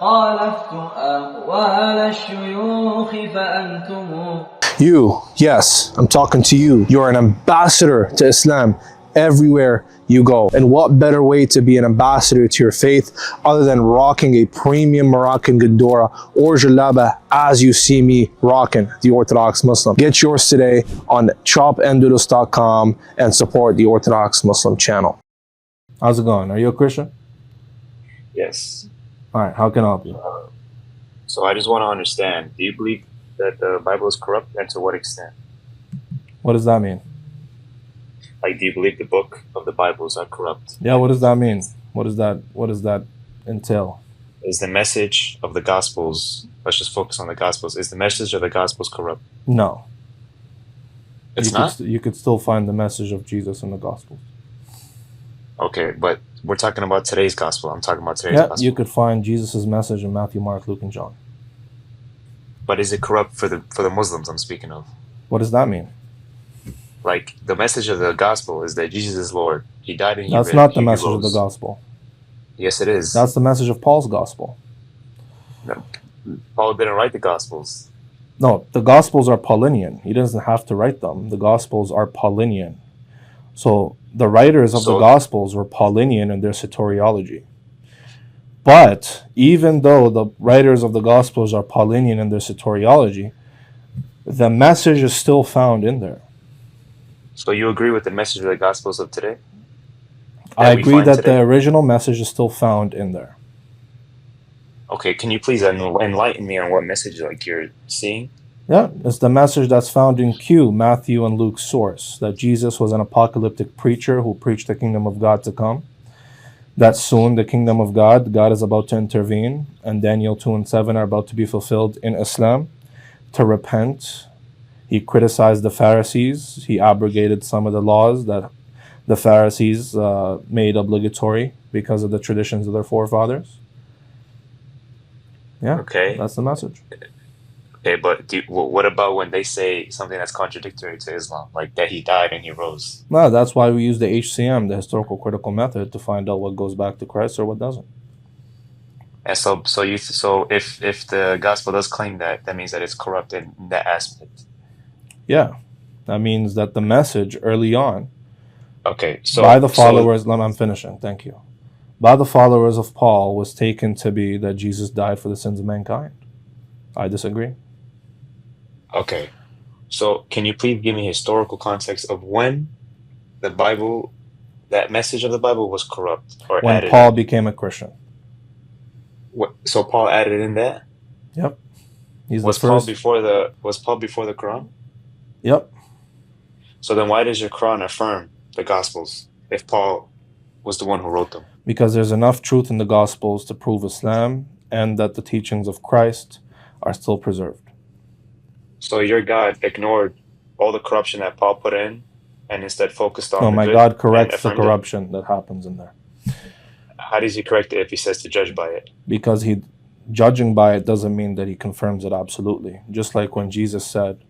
خالفتم أقوال الشيوخ فأنتم. You, yes, I'm talking to you. You're an ambassador to Islam everywhere you go. And what better way to be an ambassador to your faith other than rocking a premium Moroccan Gandora or jalaba as you see me rocking the Orthodox Muslim. Get yours today on chopanddoodles.com and support the Orthodox Muslim channel. How's it going? Are you a Christian? Yes. All right, how can I help you? So I just want to understand, do you believe that the Bible is corrupt, and to what extent? What does that mean? Like, do you believe the book of the Bibles are corrupt? Yeah, what does that mean? What does that entail? Is the message of the Gospels, let's just focus on the Gospels, is the message of the Gospels corrupt? No. It's not? You could still find the message of Jesus in the Gospels. Okay, but we're talking about today's Gospel. I'm talking about today's Gospel. You could find Jesus' message in Matthew, Mark, Luke, and John. But is it corrupt for the Muslims I'm speaking of? What does that mean? Like, the message of the Gospel is that Jesus is Lord. He died and he That's not the message of the Gospel. Yes, it is. That's the message of Paul's Gospel. No, Paul didn't write the Gospels. No, the Gospels are Paulinian. He doesn't have to write them. The Gospels are Paulinian. So the writers of the Gospels were Paulinian in their soteriology. But even though the writers of the Gospels are Paulinian in their soteriology, the message is still found in there. So you agree with the message of the Gospels of today? I agree that the original message is still found in there. Okay, can you please enlighten me on what message you're seeing? Yeah, it's the message that's found in Q, Matthew and Luke's source, that Jesus was an apocalyptic preacher who preached the kingdom of God to come. That soon the kingdom of God is about to intervene, and Daniel 2 and 7 are about to be fulfilled in Islam. To repent, he criticized the Pharisees. He abrogated some of the laws that the Pharisees made obligatory because of the traditions of their forefathers. Yeah, okay, that's the message. Okay, but what about when they say something that's contradictory to Islam, like that he died and he rose? No, that's why we use the HCM, the historical critical method, to find out what goes back to Christ or what doesn't. And so if the gospel does claim that, that means that it's corrupt in that aspect. Yeah, that means that the message early on, okay, so by the followers, I'm finishing. Thank you. By the followers of Paul was taken to be that Jesus died for the sins of mankind. I disagree. Okay, so can you please give me historical context of when the Bible, that message of the Bible was corrupt or when added? Paul became a Christian. What? So Paul added in that? Yep. Was Paul before the Quran? Yep. So then why does your Quran affirm the Gospels if Paul was the one who wrote them? Because there's enough truth in the Gospels to prove Islam and that the teachings of Christ are still preserved. So your God ignored all the corruption that Paul put in and instead focused on No, my God corrects the corruption that happens in there. How does he correct it if he says to judge by it? Because judging by it doesn't mean that he confirms it absolutely. Just like when Jesus said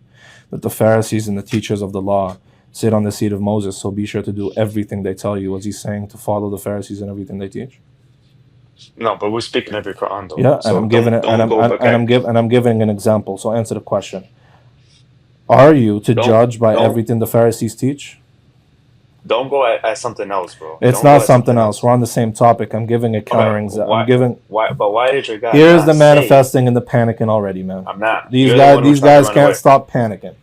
that the Pharisees and the teachers of the law sit on the seat of Moses, so be sure to do everything they tell you. Was he saying to follow the Pharisees in everything they teach? No, but we're speaking of your Quran though. Yeah, so and I'm giving an example. So answer the question. Are you to judge by everything the Pharisees teach? Don't go at something else, bro. It's not something else. We're on the same topic. I'm giving a counter example. Why did your God? Here's the manifesting and the panicking already, man. I'm not. These guys can't stop panicking.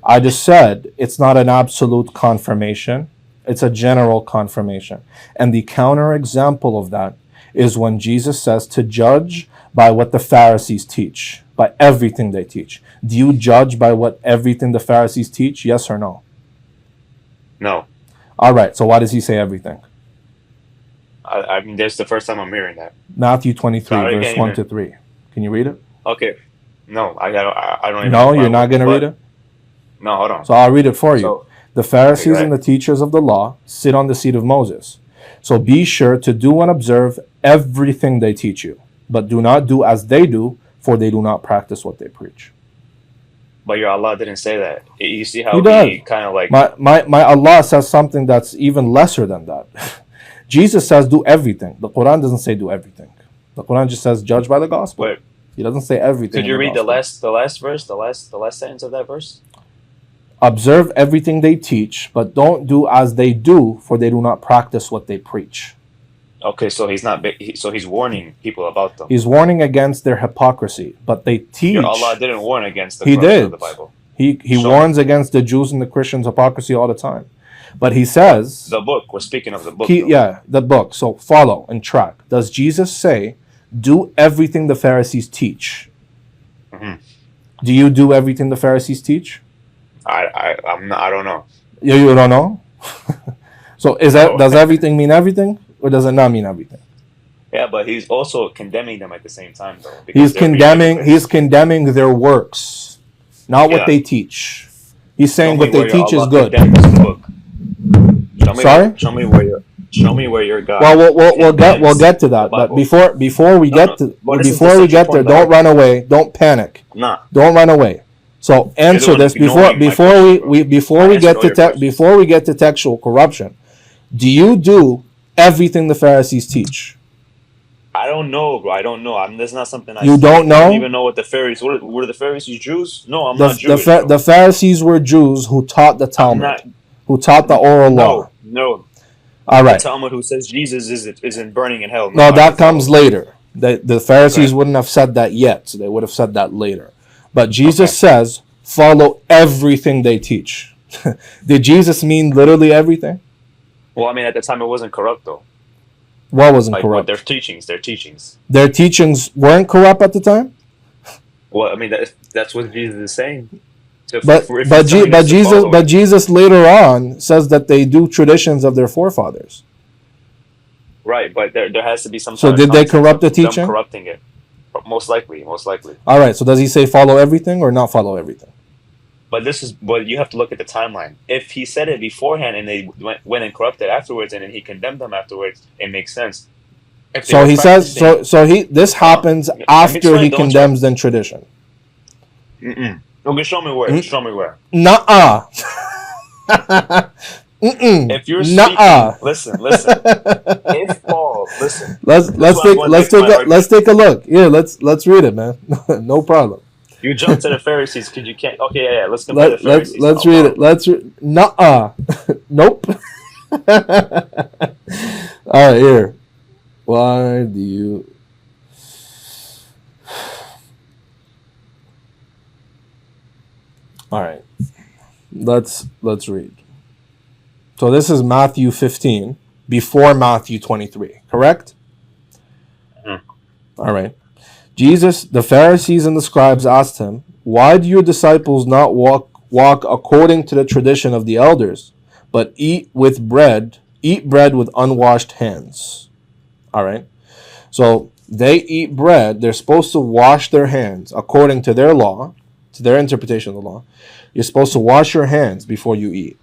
I just said it's not an absolute confirmation. It's a general confirmation. And the counter example of that is when Jesus says to judge by what the Pharisees teach, by everything they teach. Do you judge by what everything the Pharisees teach? Yes or no? No. All right. So why does he say everything? I mean, that's the first time I'm hearing that. Matthew 23, verse 1 to 3. Can you read it? Okay. No, I don't even. No, you're not going to read it? No, hold on. So I'll read it for you. The Pharisees and the teachers of the law sit on the seat of Moses. So be sure to do and observe everything they teach you, but do not do as they do, for they do not practice what they preach. But your Allah didn't say that. You see how he kind of like... My Allah says something that's even lesser than that. Jesus says do everything. The Quran doesn't say do everything. The Quran just says judge by the gospel. Where? He doesn't say everything. Could you in read the gospel. last verse, the last sentence of that verse? Observe everything they teach, but don't do as they do, for they do not practice what they preach. Okay, so he's not. So he's warning people about them. He's warning against their hypocrisy, but they teach. Your Allah didn't warn against the He corruption did. of the Bible. He Show warns against the Jews and the Christians' hypocrisy all the time. But he says... The book. We're speaking of the book. Yeah, the book. So follow and track. Does Jesus say, do everything the Pharisees teach? Mm-hmm. Do you do everything the Pharisees teach? I'm not, I don't know. You don't know? So does everything mean everything? Or does it not mean everything? Yeah, but he's also condemning them at the same time, though. He's condemning their works, not what they teach. He's saying what they teach is good. Sorry? Show me where your God. Well, we'll get to that. But before we get there, don't run away. Don't panic. Nah. Don't run away. So answer this before we get to textual corruption. Do you do everything the Pharisees teach? I don't know, bro. I don't know. That's not something I. You don't know? I don't even know what the Pharisees were. The Pharisees Jews? No, I'm not Jewish. The Pharisees were Jews who taught the Talmud, who taught the oral law. No. All right. The Talmud who says Jesus isn't burning in hell. No, that comes later. The Pharisees wouldn't have said that yet, so they would have said that later. But Jesus says, follow everything they teach. Did Jesus mean literally everything? Well, I mean, at the time it wasn't corrupt, though. What wasn't corrupt? Their teachings. Their teachings weren't corrupt at the time? Well, I mean, that's what Jesus is saying. But Jesus later on says that they do traditions of their forefathers. Right, but there has to be some. So did they corrupt the teaching? Them corrupting it, most likely. All right. So does he say follow everything or not follow everything? But you have to look at the timeline. If he said it beforehand and they went and corrupted afterwards, and then he condemned them afterwards, it makes sense. So he says. This happens after he condemns the tradition. Okay, show me where. Show me where. Nuh-uh. If you're speaking, listen. If Paul, listen. Let's take a look. Yeah, let's read it, man. No problem. You jump to the Pharisees because you can't. Okay, yeah. Let's compare the Pharisees. Let's read it. Nuh-uh. Nope. All right, here. Why do you? All right. Let's read. So this is Matthew 15 before Matthew 23, correct? All right. The Pharisees and the scribes asked him, "Why do your disciples not walk according to the tradition of the elders, but eat bread with unwashed hands?" All right. So they eat bread. They're supposed to wash their hands according to their law, to their interpretation of the law. You're supposed to wash your hands before you eat.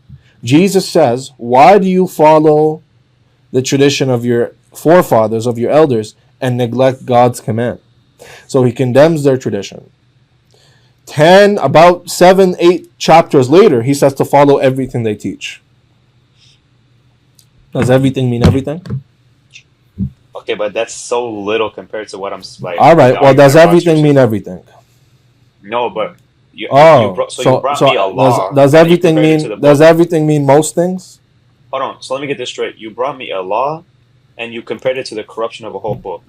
Jesus says, why do you follow the tradition of your forefathers, of your elders, and neglect God's command? So he condemns their tradition. About 7-8 chapters later, he says to follow everything they teach. Does everything mean everything? Okay, but that's so little compared to what I'm like. All right, well, does everything mean everything? No, but you brought me a law. Does everything mean most things? Hold on. So let me get this straight. You brought me a law, and you compared it to the corruption of a whole book.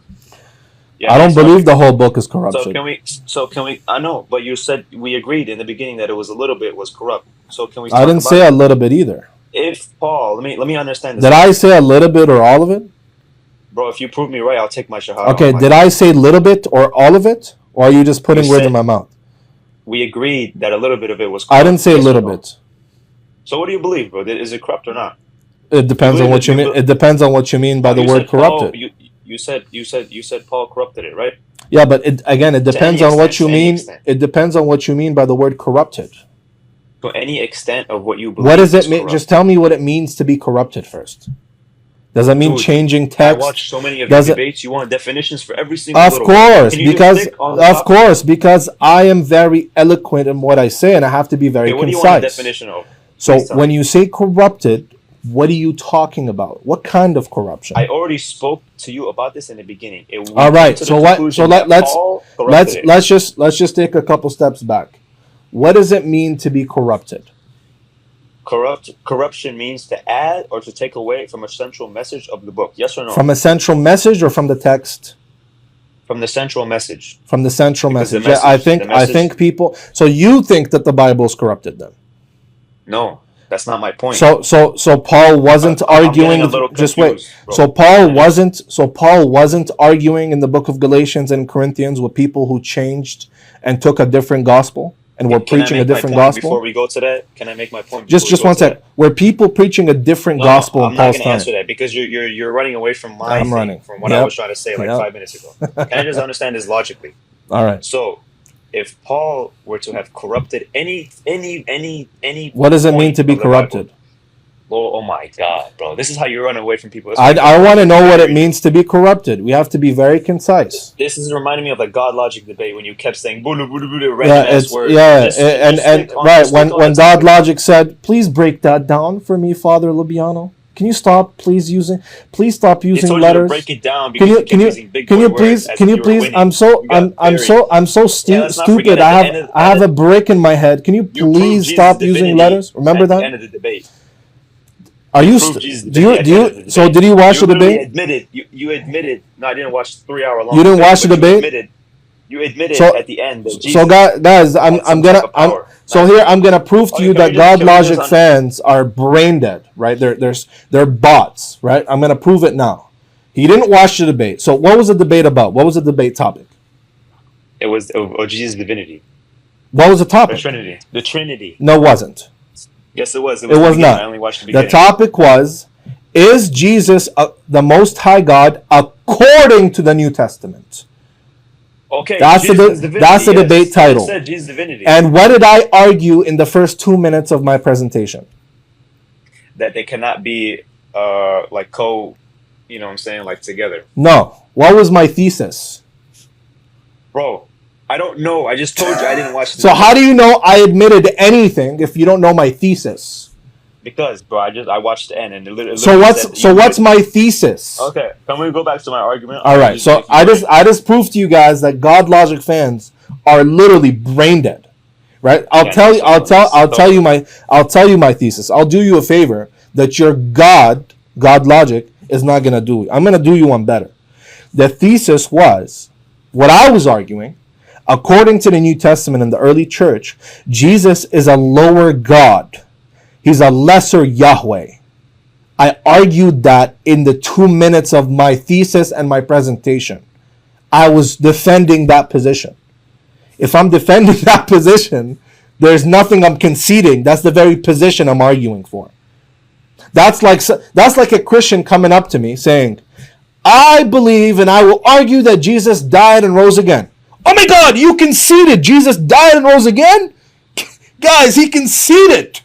Yeah, I don't believe the whole book is corruption. So can we? I know, but you said we agreed in the beginning that it was a little bit was corrupt. So can we? I didn't say a little bit either. If Paul, let me understand this. Did I say a little bit or all of it? Bro, if you prove me right, I'll take my shahada. Okay, did I say little bit or all of it? Or are you just putting words in my mouth? We agreed that a little bit of it was corrupt. I didn't say a little bit. So what do you believe, bro? Is it corrupt or not? It depends on what you mean. It depends on what you mean by the word corrupted. You said Paul corrupted it, right? Yeah, but it depends on what you mean. It depends on what you mean by the word corrupted. To any extent of what you believe. What does it mean? Just tell me what it means to be corrupted first. Does that mean changing text? I watch so many of your debates. You want definitions for every single. Of course, because I am very eloquent in what I say, and I have to be very concise. What do you want a definition of? So when you say corrupted, What are you talking about? What kind of corruption? I already spoke to you about this in the beginning. All right. So what? So let's just take a couple steps back. What does it mean to be corrupted? Corruption means to add or to take away from a central message of the book. Yes or no? From a central message or from the text? From the central message. From the central message. Yeah, I think people. So you think that the Bible is corrupted then? No, that's not my point. So Paul wasn't arguing. Just wait. Bro. So Paul wasn't arguing in the book of Galatians and Corinthians with people who changed and took a different gospel and were preaching a different gospel. Before we go to that, can I make my point? Just one sec. Were people preaching a different gospel in Paul's time? I'm not going to answer that because you're running away from from what I was trying to say 5 minutes ago. Can I just understand this logically? All right. So, if Paul were to have corrupted any what does it mean to be corrupted? Oh my God, bro! This is how you run away from people. I want to know what it means to be corrupted. We have to be very concise. This is reminding me of the GodLogic debate when you kept saying "bulu bulu bulu" right. When GodLogic said, "Please break that down for me, Father Lubiano. Can you stop? Please stop using letters. Break it down because can you please? I'm so stupid. I have a brick in my head. Can you please stop using letters? Remember that? At the end of the debate. Are you? So did you watch the debate? You admitted. No, I didn't watch 3 hour long. You didn't watch the debate. You admitted at the end that Jesus. So guys, I'm gonna prove to you that GodLogic fans are brain dead, right? They're bots, right? I'm gonna prove it now. He didn't watch the debate. So what was the debate about? What was the debate topic? It was Jesus' divinity. What was the topic? The Trinity. No, it wasn't. Yes, it was. It was not. I only watched the beginning. The topic was, is Jesus the Most High God according to the New Testament? Okay, that's the debate title. Said Jesus' divinity. And what did I argue in the first 2 minutes of my presentation? That they cannot be together. No. What was my thesis? Bro, I don't know. I just told you I didn't watch the So debate. how do you know I admitted anything if you don't know my thesis? Because, bro, I watched the end and it literally what's my thesis? Okay, can we go back to my argument? All right, so I just proved to you guys that GodLogic fans are literally brain dead, right? I'll tell you my thesis. I'll do you a favor that your GodLogic is not gonna do. I'm gonna do you one better. The thesis was what I was arguing. According to the New Testament in the early church, Jesus is a lower God. He's a lesser Yahweh. I argued that in the 2 minutes of my thesis and my presentation. I was defending that position. If I'm defending that position, there's nothing I'm conceding. That's the very position I'm arguing for. That's like a Christian coming up to me saying, I believe and I will argue that Jesus died and rose again. Oh my God, you conceded Jesus died and rose again? Guys, he conceded.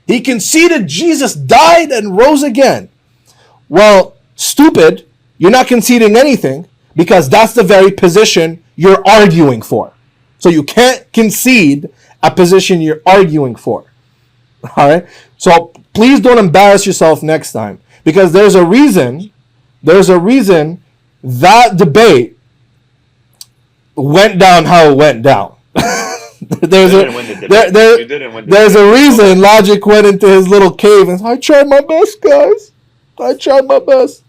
He conceded Jesus died and rose again. Well, stupid, you're not conceding anything because that's the very position you're arguing for. So you can't concede a position you're arguing for. All right? So please don't embarrass yourself next time because there's a reason that debate went down how it went down. There's a reason Logic went into his little cave and said, I tried my best, guys. I tried my best.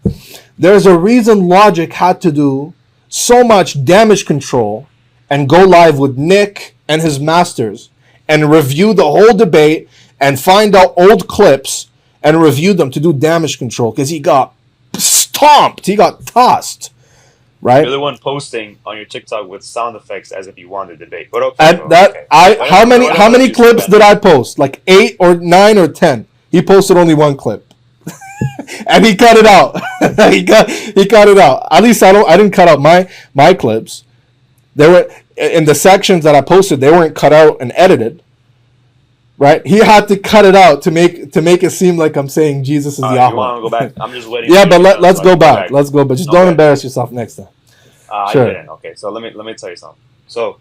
There's a reason Logic had to do so much damage control and go live with Nick and his masters and review the whole debate and find out old clips and review them to do damage control because he got stomped. He got tossed. Right? You're the one posting on your TikTok with sound effects as if you won the debate. But okay. How many clips did I post? Like 8 or 9 or 10. He posted only one clip. And he cut it out. he cut it out. At least I didn't cut out my clips. They were in the sections that I posted, they weren't cut out and edited. Right? He had to cut it out to make it seem like I'm saying Jesus is Yahweh. You want to go back? I'm just waiting. Yeah, but let's go back. Let's go. But just don't embarrass yourself next time. Sure. I didn't. Okay, so let me tell you something. So,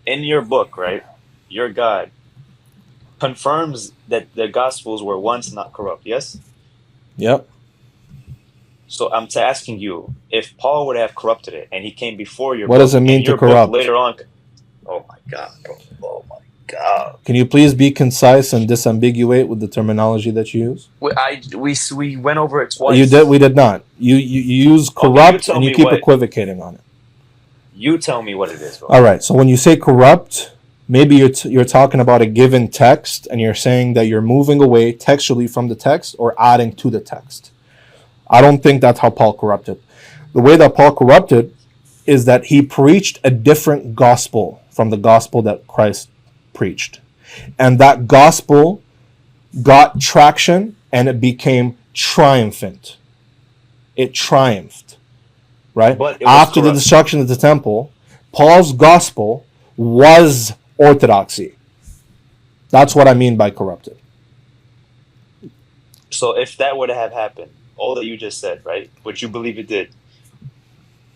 in your book, right, your God confirms that the Gospels were once not corrupt. Yes. Yep. So I'm asking you, if Paul would have corrupted it and he came before your What book, does it mean and to your book corrupt? later on, oh my God, bro, oh my God. Can you please be concise and disambiguate with the terminology that you use? We went over it twice. You did. We did not. You use corrupt tell and you me keep what- equivocating on it. You tell me what it is, bro. All right. So when you say corrupt, maybe you're talking about a given text, and you're saying that you're moving away textually from the text or adding to the text. I don't think that's how Paul corrupted. The way that Paul corrupted is that he preached a different gospel from the gospel that Christ preached. And that gospel got traction and it became triumphant. It triumphed, right? But it was After the corrupt. destruction of the temple, Paul's gospel was orthodoxy. That's what I mean by corrupted. So if that would have happened, all that you just said, right? Would you believe it did?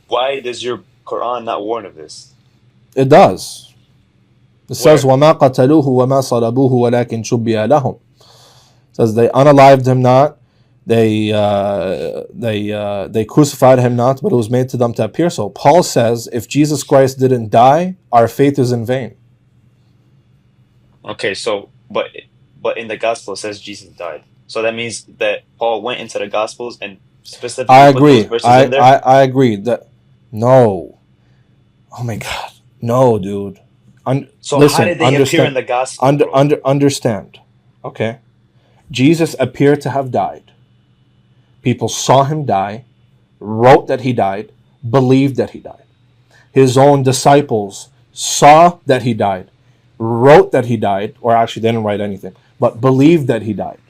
Why does your Quran not warn of this? It does. It says, Where? وَمَا قَتَلُوهُ وَمَا صَلَبُوهُ وَلَكِنْ شُبِّهَ لَهُمْ. It says they unalived him not, they crucified him not, but it was made to them to appear so. Paul says, if Jesus Christ didn't die, our faith is in vain. Okay, so but in the gospel it says Jesus died. So that means that Paul went into the gospels and specifically I put agree. those verses in there? I agree that no. Oh my God, no, dude. So listen, how did they appear in the gospel? bro? Understand. Okay. Jesus appeared to have died. People saw him die, wrote that he died, believed that he died. His own disciples saw that he died, wrote that he died, or actually they didn't write anything, but believed that he died.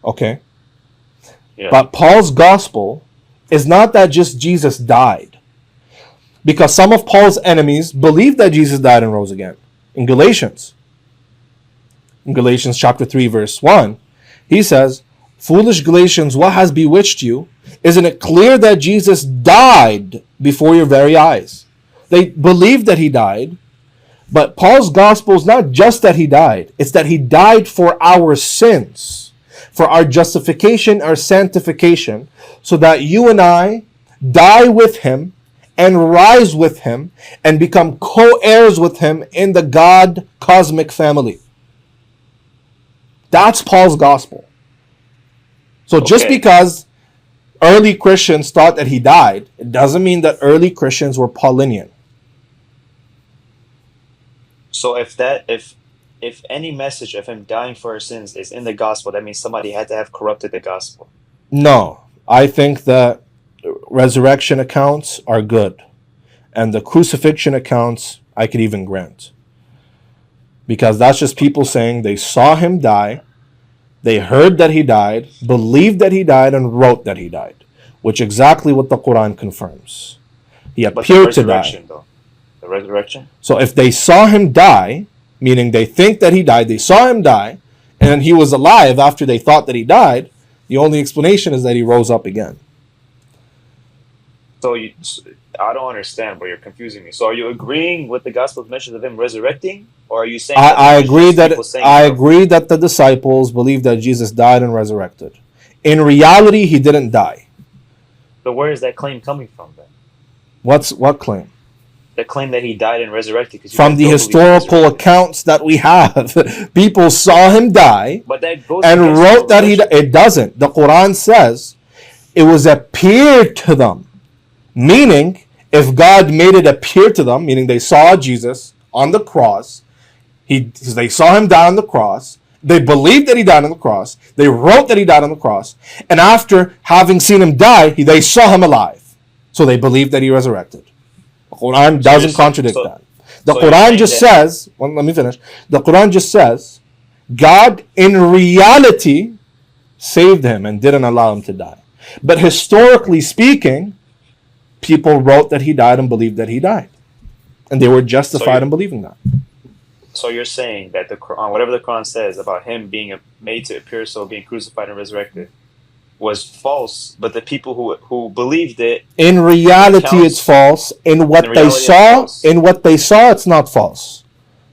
Okay? Yeah. But Paul's gospel is not that just Jesus died. Because some of Paul's enemies believed that Jesus died and rose again. In Galatians chapter 3, verse 1, he says, foolish Galatians, what has bewitched you? Isn't it clear that Jesus died before your very eyes? They believed that he died, but Paul's gospel is not just that he died. It's that he died for our sins, for our justification, our sanctification, so that you and I die with him and rise with him and become co-heirs with him in the God cosmic family. That's Paul's gospel. So just because early Christians thought that he died, it doesn't mean that early Christians were Paulinian. So if any message of him dying for our sins is in the gospel, that means somebody had to have corrupted the gospel. No, I think that resurrection accounts are good, and the crucifixion accounts I could even grant, because that's just people saying they saw him die, they heard that he died, believed that he died, and wrote that he died, which is exactly what the Quran confirms. He appeared to die. Though, the resurrection. So if they saw him die, meaning they think that he died, they saw him die, and he was alive after they thought that he died, the only explanation is that he rose up again. So I don't understand, but you're confusing me. So are you agreeing with the gospel's mention of him resurrecting, or are you saying I agree that the disciples believed that Jesus died and resurrected. In reality, he didn't die. So where is that claim coming from then? What claim? The claim that he died and resurrected. From the historical accounts that we have, people saw him die and wrote that he died. It doesn't. The Quran says it was appeared to them. Meaning, if God made it appear to them, meaning they saw Jesus on the cross, they saw him die on the cross, they believed that he died on the cross, they wrote that he died on the cross, and after having seen him die, they saw him alive. So they believed that he resurrected. The Quran doesn't contradict that. The Quran just says, well, let me finish. The Quran just says, God in reality saved him and didn't allow him to die. But historically speaking, people wrote that he died and believed that he died. And they were justified in believing that. So you're saying that the Quran, whatever the Quran says about him being made to appear so, being crucified and resurrected, was false, but the people who believed it, in reality it's false. In what they saw, it's not false.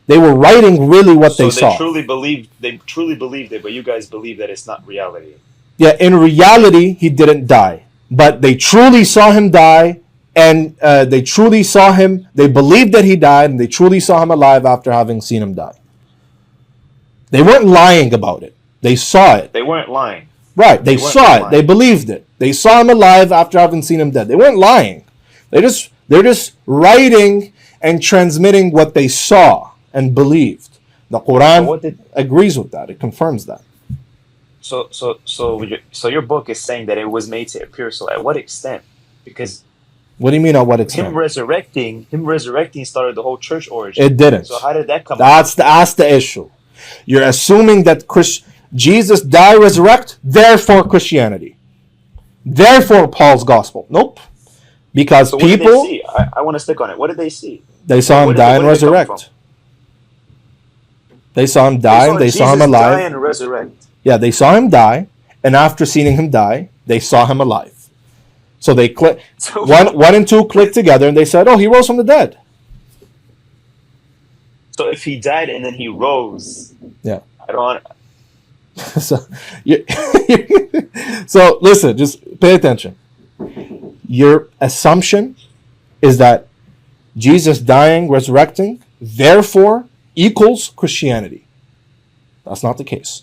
They were writing really what they saw. They truly believed it, but you guys believe that it's not reality. Yeah, in reality, he didn't die. But they truly saw him die, and they truly saw him. They believed that he died, and they truly saw him alive after having seen him die. They weren't lying about it. They saw it. They weren't lying. Right, they saw it. They believed it. They saw him alive after having seen him dead. They weren't lying. They're just writing and transmitting what they saw and believed. The Quran agrees with that. It confirms that. So your book is saying that it was made to appear. So at what extent? Because what do you mean at what extent? Him resurrecting started the whole church origin. It didn't. So how did that come? That's the issue. You're assuming that Jesus died, resurrect, therefore Christianity, therefore Paul's gospel. Nope. Because so people, what did they see? I want to stick on it. What did they see? They saw him die and resurrect. They saw him die and they saw him alive. Die and resurrect. Yeah, they saw him die, and after seeing him die, they saw him alive. So they click one and two clicked together, and they said, "Oh, he rose from the dead." So if he died and then he rose, yeah, I don't want. So listen, just pay attention. Your assumption is that Jesus dying, resurrecting, therefore equals Christianity. That's not the case.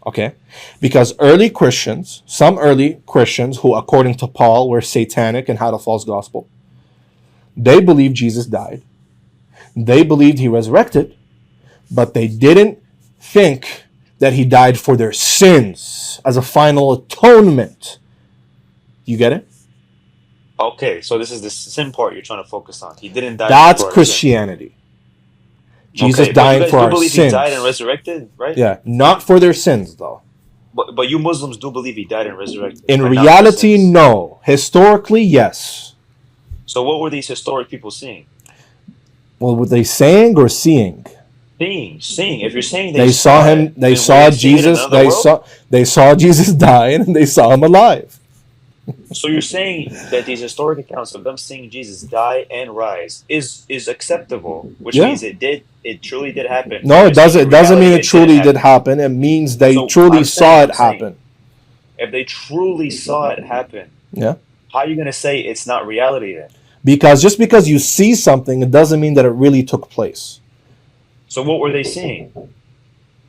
Okay? Because some early Christians who, according to Paul, were satanic and had a false gospel, they believed Jesus died. They believed he resurrected, but they didn't think that he died for their sins as a final atonement. You get it? Okay, so this is the sin part you're trying to focus on. He didn't die. That's Christianity. Jesus dying for our sins. He died and resurrected, right? Yeah, not for their sins, though. But you Muslims do believe he died and resurrected. In reality, no. Historically, yes. So what were these historic people seeing? Well, were they saying or seeing? Seeing. If you're saying they saw him, they saw Jesus. They saw Jesus die and they saw him alive. So you're saying that these historic accounts of them seeing Jesus die and rise is acceptable, which means it truly did happen. No, it doesn't. It doesn't mean it truly did happen. It means they truly saw it happen. If they truly saw it happen, yeah, how are you going to say it's not reality then? Because just because you see something, it doesn't mean that it really took place. So what were they seeing?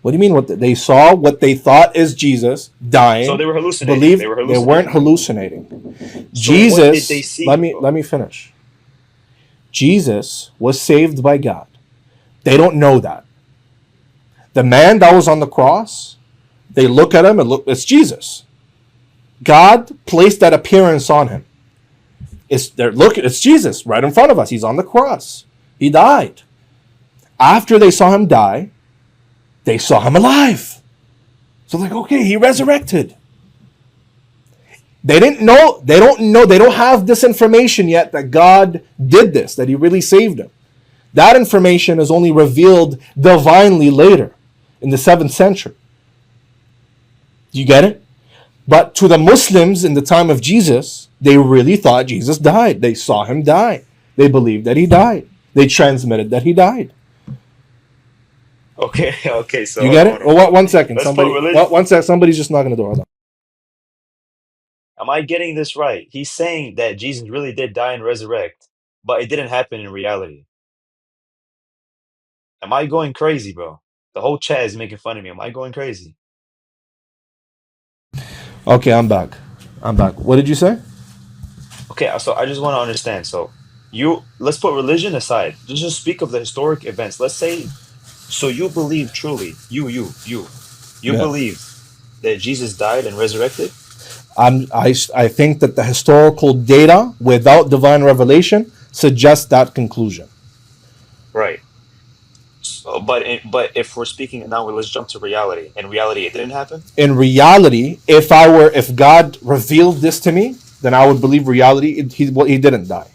What do you mean? What they saw? What they thought is Jesus dying? So they were hallucinating. They weren't hallucinating. So Jesus. What did they see? Let me finish. Jesus was saved by God. They don't know that. The man that was on the cross, they look at him and look. It's Jesus. God placed that appearance on him. It's Jesus right in front of us. He's on the cross. He died. After they saw him die, they saw him alive. So like, okay, he resurrected. They didn't know, they don't have this information yet that God did this, that he really saved him. That information is only revealed divinely later, in the 7th century. You get it? But to the Muslims in the time of Jesus, they really thought Jesus died. They saw him die. They believed that he died. They transmitted that he died. Okay. So you get it? Well, one second. Somebody's just knocking the door. Hold on. Am I getting this right? He's saying that Jesus really did die and resurrect, but it didn't happen in reality. Am I going crazy, bro? The whole chat is making fun of me. Am I going crazy? Okay, I'm back. What did you say? Okay, so I just want to understand. So let's put religion aside. Just speak of the historic events. Let's say, so you believe truly, you believe that Jesus died and resurrected? I think that the historical data without divine revelation suggests that conclusion. Right. So, but if we're speaking now, let's jump to reality. In reality, it didn't happen? In reality, if God revealed this to me, then I would believe reality. He didn't die.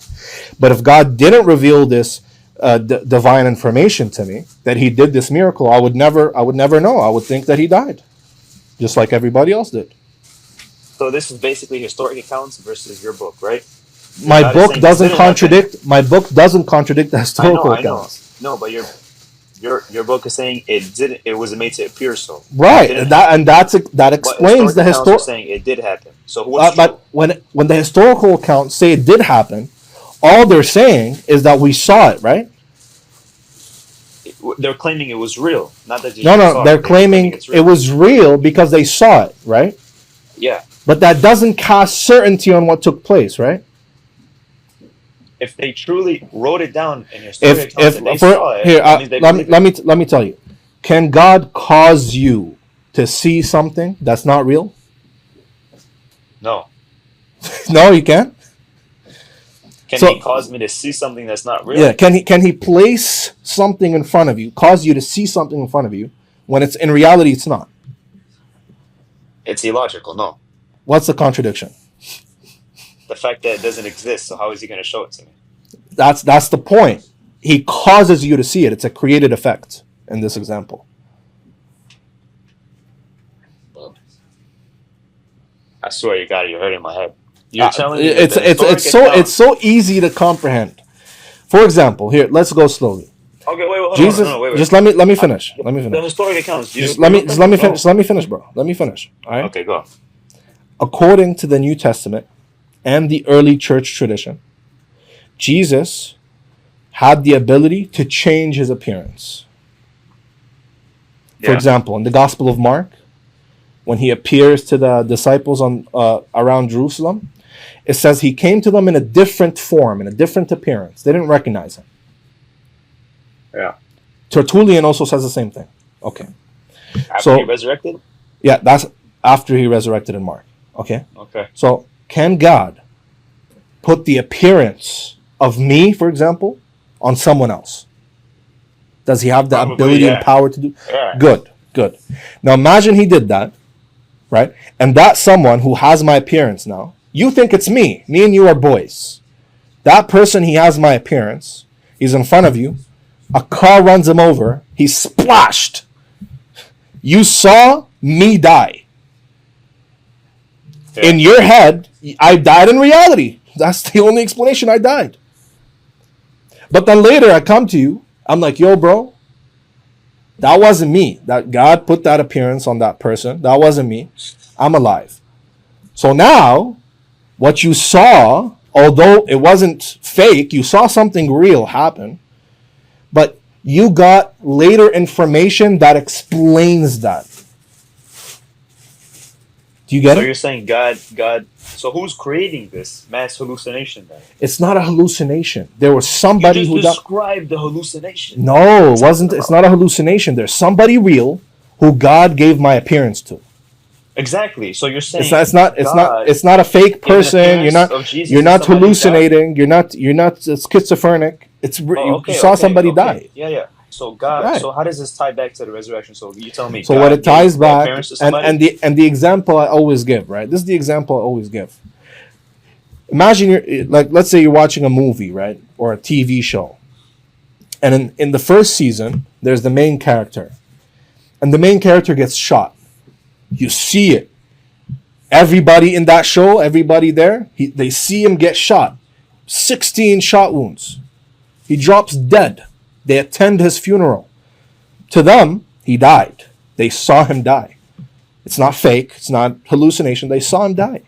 But if God didn't reveal this divine information to me, that he did this miracle, I would never know. I would think that he died, just like everybody else did. So this is basically historic accounts versus your book, right? My book doesn't contradict the historical accounts. No, but your book is saying it didn't. It was made to appear so. Right, that explains the accounts are historical. saying it did happen. So what's true? But when the historical accounts say it did happen, all they're saying is that we saw it, right? They're claiming it was real, not that you No, they're claiming it was real because they saw it, right? Yeah. But that doesn't cast certainty on what took place, right? If they truly wrote it down in historic accounts and they for saw it, here, that means they believe it. let me tell you, can God cause you to see something that's not real? No. No, he can't. Can he cause me to see something that's not real? Yeah. Can he place something in front of you, cause you to see something in front of you when it's in reality it's not? It's illogical. No. What's the contradiction? The fact that it doesn't exist. So how is he going to show it to me? That's the point. He causes you to see it. It's a created effect in this example. Well, I swear you got it. You're hurting my head. You're telling me it's so easy to comprehend. For example, here, let's go slowly. Okay, wait, Jesus, wait. just let me finish. Let me finish. The historic accounts. Let me finish. Let me finish, bro. Let me finish. All right. Okay, go. According to the New Testament and the early church tradition, Jesus had the ability to change his appearance. For example, in the Gospel of Mark, when he appears to the disciples around Jerusalem, it says he came to them in a different form, in a different appearance. They didn't recognize him. Yeah. Tertullian also says the same thing. Okay. After he resurrected? Yeah, that's after he resurrected in Mark. Okay. Okay. So can God put the appearance of me, for example, on someone else? Does he have the ability and power to do? Yeah. Good. Now imagine he did that, right? And that someone who has my appearance now, you think it's me. Me and you are boys. That person, he has my appearance. He's in front of you. A car runs him over. He's splashed. You saw me die. Yeah. In your head, I died in reality. That's the only explanation. I died. But then later I come to you. I'm like, yo, bro, that wasn't me. That God put that appearance on that person. That wasn't me. I'm alive. So now, what you saw, although it wasn't fake, you saw something real happen, but you got later information that explains that. Do you get it? So you're saying God. So who's creating this mass hallucination then? It's not a hallucination. There was somebody who described the hallucination. No, it wasn't. It's not a hallucination. There's somebody real who God gave my appearance to. Exactly. So you're saying it's not a fake person. You're not hallucinating. Died? You're not schizophrenic. You saw somebody die. Yeah. So God. Right. So how does this tie back to the resurrection? So you tell me. So God, what it ties back, and the example I always give, right? This is the example I always give. Imagine let's say you're watching a movie, right, or a TV show, and in the first season there's the main character, and the main character gets shot. You see it. Everybody in that show, everybody there, they see him get shot. 16 shot wounds. He drops dead. They attend his funeral. To them, he died. They saw him die. It's not fake. It's not hallucination. They saw him die.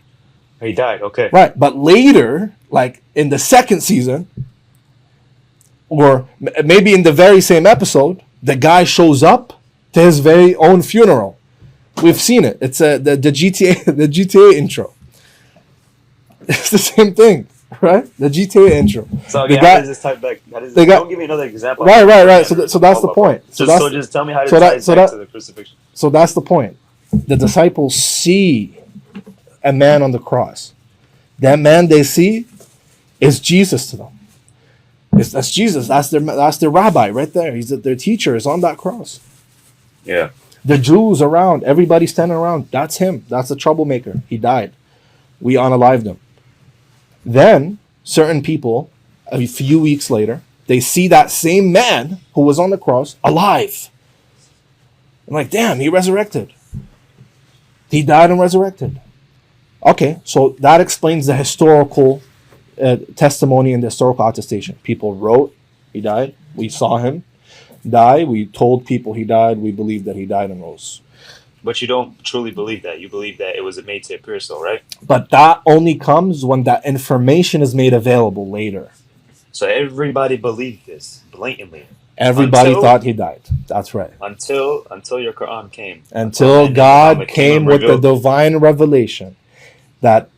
He died, okay. Right, but later, like in the second season, or maybe in the very same episode, the guy shows up to his very own funeral. We've seen it. It's the GTA intro. It's the same thing. Right, the GTA intro. So again, how does this type back? Don't give me another example. Right. So that's the point. Just tell me how to tie it back to the crucifixion. So that's the point. The disciples see a man on the cross. That man they see is Jesus to them. That's Jesus. That's their rabbi right there. Their teacher is on that cross. Yeah. The Jews around, everybody standing around. That's him. That's the troublemaker. He died. We unalived him. Then, certain people, a few weeks later, they see that same man who was on the cross alive. I'm like, damn, he resurrected. He died and resurrected. Okay, so that explains the historical testimony and the historical attestation. People wrote, he died, we saw him. die. We told people he died. We believe that he died and rose. But you don't truly believe that. You believe that it was made to appear so, right? But that only comes when that information is made available later. So everybody believed this blatantly. Everybody thought he died. That's right. Until your Quran came. Until God came with the divine revelation that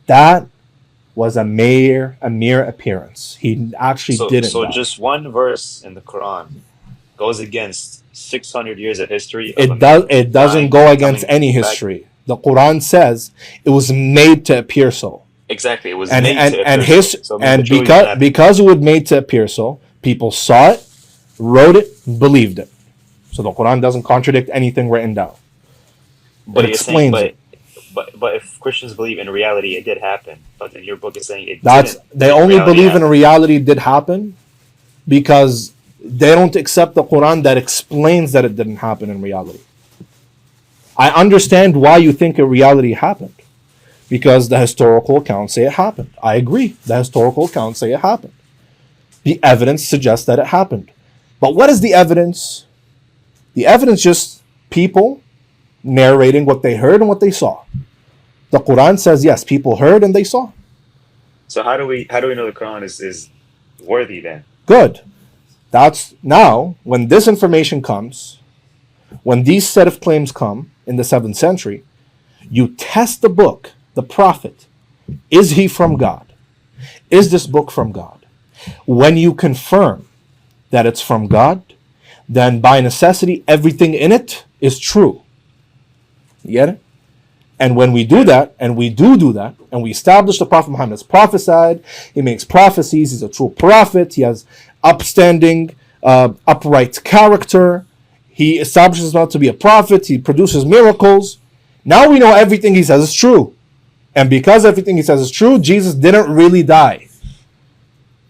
was a mere appearance. He actually didn't die. Just one verse in the Quran goes against 600 years of history. It doesn't go against any history. The Quran says it was made to appear so. Exactly, it was made to appear so. Because it was made to appear so, people saw it, wrote it, believed it. So the Quran doesn't contradict anything written down. But it explains it. But if Christians believe in reality it did happen, but then your book is saying it didn't. They only believe in reality it did happen because they don't accept the Quran that explains that it didn't happen in reality. I understand why you think in reality happened. Because the historical accounts say it happened. I agree. The historical accounts say it happened. The evidence suggests that it happened. But what is the evidence? The evidence just people narrating what they heard and what they saw. The Quran says, yes, people heard and they saw. So how do we know the Quran is worthy then? Good. That's now, when this information comes, when these set of claims come in the 7th century, you test the book, the prophet. Is he from God? Is this book from God? When you confirm that it's from God, then by necessity, everything in it is true. You get it? And when we do that, and we do that, and we establish the Prophet Muhammad is prophesied, he makes prophecies, he's a true prophet, he has upstanding, upright character, he establishes himself to be a prophet, he produces miracles. Now we know everything he says is true. And because everything he says is true, Jesus didn't really die.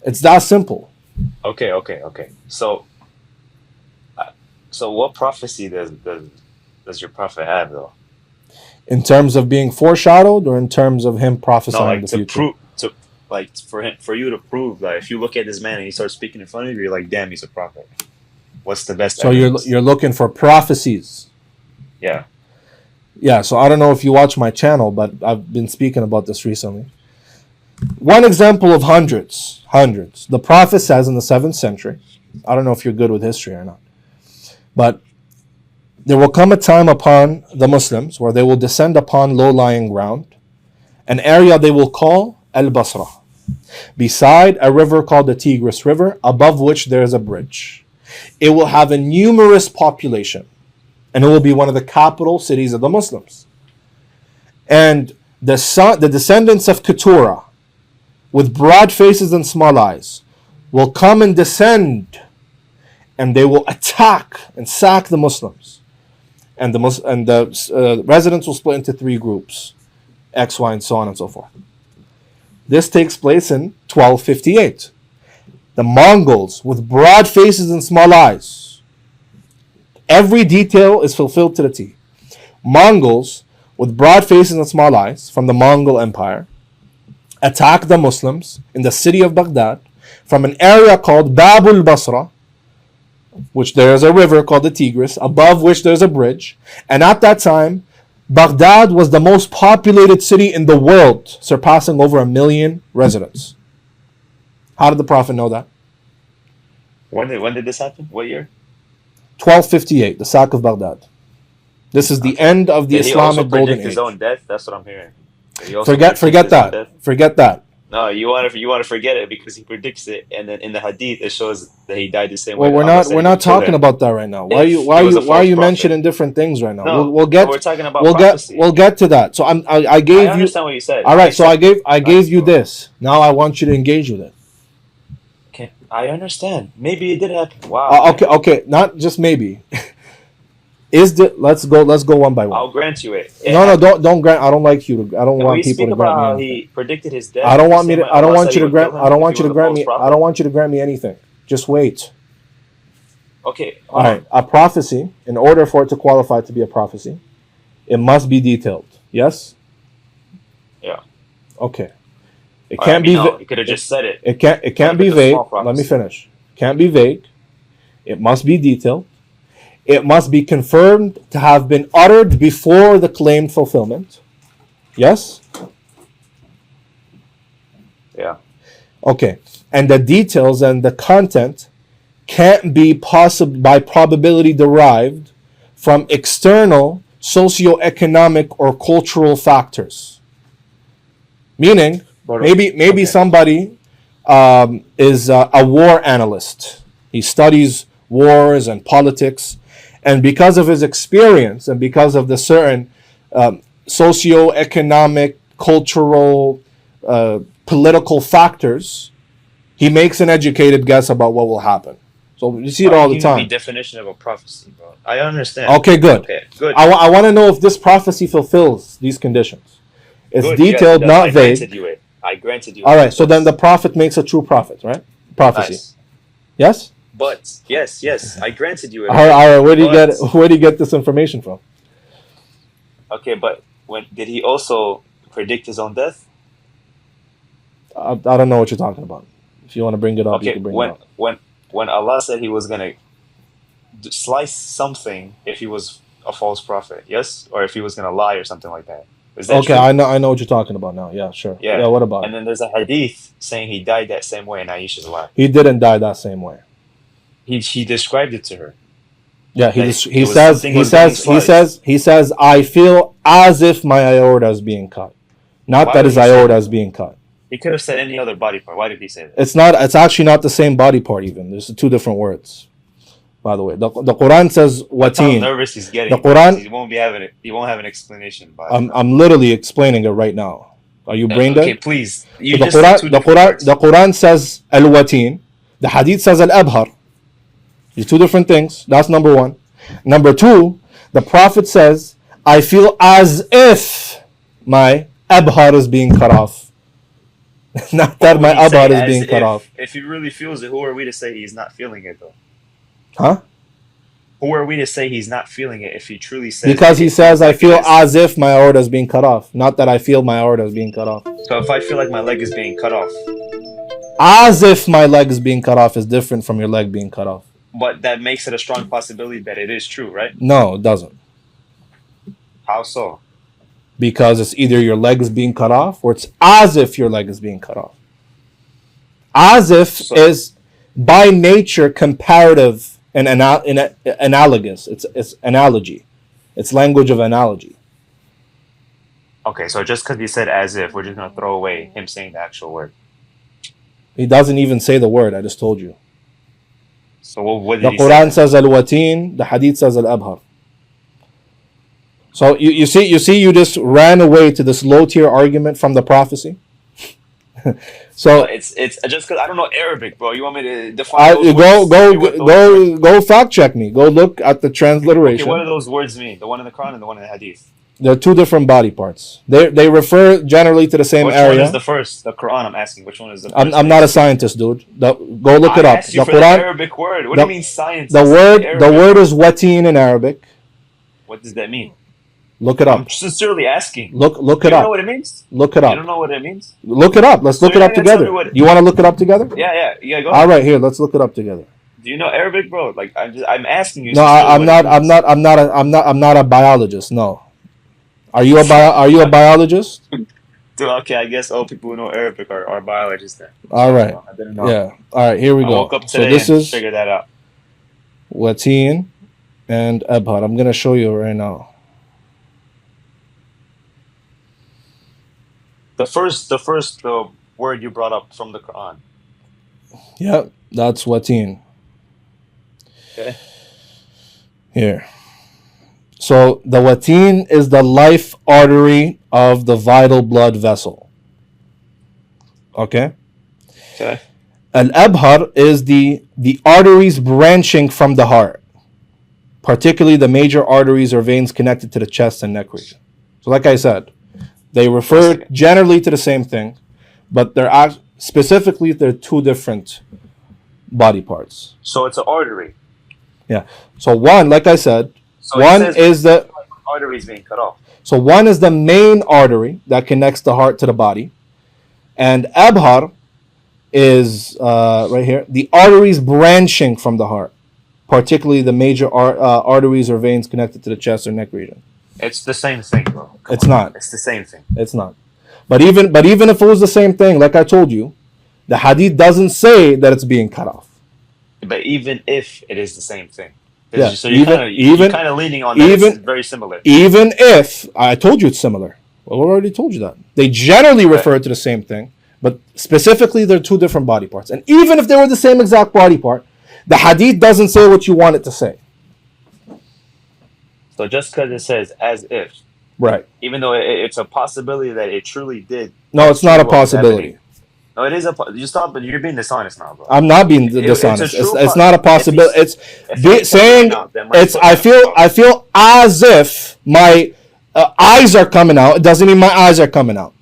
It's that simple. Okay. So what prophecy does your prophet have, though? In terms of being foreshadowed, or in terms of him prophesying the future? For you to prove that if you look at this man and he starts speaking in front of you, you're like, damn, he's a prophet. What's the best evidence? So you're looking for prophecies. Yeah. Yeah, so I don't know if you watch my channel, but I've been speaking about this recently. One example of hundreds. The prophet says in the 7th century, I don't know if you're good with history or not, but there will come a time upon the Muslims where they will descend upon low-lying ground, an area they will call Al-Basra, beside a river called the Tigris River, above which there is a bridge. It will have a numerous population, and it will be one of the capital cities of the Muslims. And the descendants of Keturah, with broad faces and small eyes, will come and descend, and they will attack and sack the Muslims. And the residents will split into 3 groups, X, Y, and so on and so forth. This takes place in 1258. The Mongols, with broad faces and small eyes, every detail is fulfilled to the T. Mongols, with broad faces and small eyes, from the Mongol Empire, attack the Muslims in the city of Baghdad from an area called Babul Basra, which there is a river called the Tigris, above which there's a bridge. And at that time, Baghdad was the most populated city in the world, surpassing over 1 million residents. How did the Prophet know that? When did this happen? What year? 1258, the sack of Baghdad. This is the end of the Islamic golden age. His own death? That's what I'm hearing. Forget that. No, you want to forget it because he predicts it, and then in the Hadith it shows that he died the same way. Well, we're not talking about that right now. Why are you mentioning different things right now? No, we'll get. We're talking about prophecy. We'll get to that. So I gave you. I understand what you said. All right, so I gave you this. Now I want you to engage with it. Okay, I understand. Maybe it did happen. Wow. Okay. Not just maybe. Let's go one by one. I'll grant you it. No, don't grant. I don't like you to. I don't want people to grant me anything. He predicted his death. I don't want you to grant me anything. Just wait. Okay. All right. A prophecy, in order for it to qualify to be a prophecy, it must be detailed. Yes. Yeah. Okay. It can't be. You could have just said it. It can't be vague. Let me finish. Can't be vague. It must be detailed. It must be confirmed to have been uttered before the claimed fulfillment. Yes? Yeah. Okay. And the details and the content can't be possible by probability derived from external socioeconomic or cultural factors. Meaning, maybe somebody is a war analyst. He studies wars and politics, and because of his experience and because of the certain socioeconomic, cultural, political factors, he makes an educated guess about what will happen. So you see it all the time. The definition of a prophecy, bro. I understand. Okay, good. Okay, good. I want to know if this prophecy fulfills these conditions. It's good, detailed, yes, not vague. I granted you. All right. So then the prophet makes a true prophet, right? Prophecy. Nice. Yes. But yes, I granted you. All right. Where do you get this information from? Okay, but did he also predict his own death? I don't know what you're talking about. If you want to bring it up, you can bring it up. When Allah said He was gonna slice something if He was a false prophet, yes, or if He was gonna lie or something like that. Is that okay? True? I know what you're talking about now. Yeah, sure. Yeah. What about? And then there's a hadith saying he died that same way, and Aisha's alive. He didn't die that same way. He described it to her. Yeah, he says I feel as if my aorta is being cut, not that his aorta is being cut. He could have said any other body part. Why did he say that? It's actually not the same body part even. There's two different words. By the way, the Quran says wateen. How nervous he's getting. The Quran, he won't have an explanation about it. I'm literally explaining it right now. Are you brain dead? Okay, please. So the Quran says al-wateen. The hadith says al-abhar. These two different things. That's number one. Number two, the Prophet says, I feel as if my abhar is being cut off. Not that my abhar is being cut off. If he really feels it, who are we to say he's not feeling it though? Huh? Who are we to say he's not feeling it if he truly says? Because he says, I feel as if my aorta is being cut off. Not that I feel my aorta is being cut off. So if I feel like my leg is being cut off. As if my leg is being cut off is different from your leg being cut off. But that makes it a strong possibility that it is true, right? No, it doesn't. How so? Because it's either your leg is being cut off or it's as if your leg is being cut off. As if is by nature comparative and analogous. It's analogy. It's language of analogy. Okay, so just because you said as if, we're just going to throw away him saying the actual word. He doesn't even say the word. I just told you. So what did the Quran says al-wateen, the hadith says al-abhar. So you see, you just ran away to this low tier argument from the prophecy. So it's just because I don't know Arabic, bro. You want me to define? Go fact check me. Go look at the transliteration. Okay, what do those words mean? The one in the Quran and the one in the hadith. They're two different body parts. They refer generally to the same area. Which one is the first? The Quran. I'm asking. Which one is the first? I'm not a scientist, dude. Go look it up. The Quran. The Arabic word. What do you mean science? The word is wateen in Arabic. What does that mean? Look it up. I'm sincerely asking. Look it up. You know what it means? Look it up. You don't know what it means? Look it up. Let's look it up together. You want to look it up together? Yeah. Go. All right, here. Let's look it up together. Do you know Arabic, bro? Like I'm asking you. No, I'm not a biologist. No. Are you a biologist? Dude, okay, I guess all people who know Arabic are biologists then. All right. I didn't know. Yeah. All right. Here we go. I woke up today and figured that out. Wateen and abhar. I'm gonna show you right now. The first word you brought up from the Quran. Yep, that's wateen. Okay. Here. So the wateen is the life artery of the vital blood vessel. Okay. Okay. Al-abhar is the arteries branching from the heart, particularly the major arteries or veins connected to the chest and neck region. So like I said, they refer generally to the same thing, but they're two different body parts. So it's an artery. Yeah. So one, like I said, one is the artery is being cut off. So one is the main artery that connects the heart to the body, and abhar is right here, the arteries branching from the heart. particularly the major arteries or veins connected to the chest or neck region. It's the same thing, bro. It's not. It's the same thing. It's not. But even if it was the same thing, like I told you, the hadith doesn't say that it's being cut off. But even if it is the same thing, yeah. So you're kind of leaning on that. It's very similar. Even if I told you it's similar, well, I already told you that they generally refer to the same thing, but specifically they're two different body parts. And even if they were the same exact body part, the hadith doesn't say what you want it to say. So just because it says as if, right? Even though it's a possibility that it truly did. No, it's not a possibility. No, it is a. You stop, but you're being dishonest now, bro. I'm not being dishonest. It's not a possibility. It's saying it's. I feel as if my eyes are coming out. It doesn't mean my eyes are coming out,